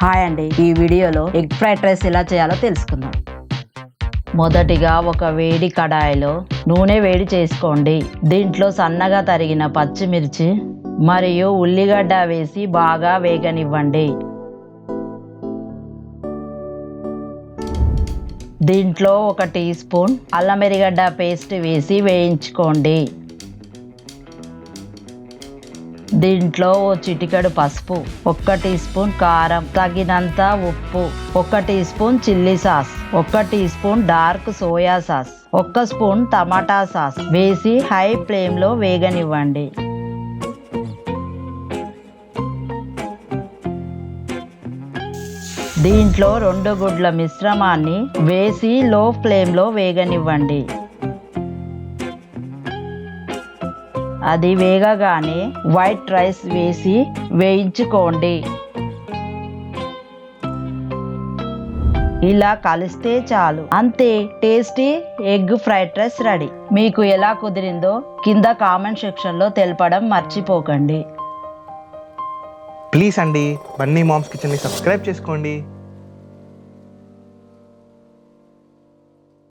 Hi అండి, ఈ వీడియోలో ఎగ్ ఫ్రైడ్ రైస్ ఎలా చేయాలో తెలుసుకుందాం. మొదటిగా ఒక వేడి కడాయిలో నూనె వేడి చేసుకోండి. దీంట్లో సన్నగా తరిగిన పచ్చిమిర్చి మరియు ఉల్లిగడ్డ వేసి బాగా వేగనివ్వండి. దీంట్లో 1 టీ స్పూన్ అల్లం ఎర్రగడ్డ పేస్ట్ వేసి వేయించుకోండి. దీంట్లో ఓ చిటికెడు పసుపు, 1 టీ స్పూన్ కారం, తగినంత ఉప్పు, 1 teaspoon chilli sauce, 1 teaspoon dark soya sauce, 1 spoon tomato sauce వేసి హై ఫ్లేమ్లో వేగనివ్వండి. దీంట్లో 2 గుడ్ల మిశ్రమాన్ని వేసి లో ఫ్లేమ్లో వేగనివ్వండి. అది వేగగానే వైట్ రైస్ వేసి వేయించుకోండి. ఇలా కలిస్తే చాలు, అంతే, tasty egg fried rice ready. మీకు ఎలా కుదిరిందో కింద కామెంట్ సెక్షన్లో తెలపడం మర్చిపోకండి. ప్లీజ్ అండి, బన్నీ మామ్స్ కిచెన్ని సబ్స్క్రైబ్ చేసుకోండి.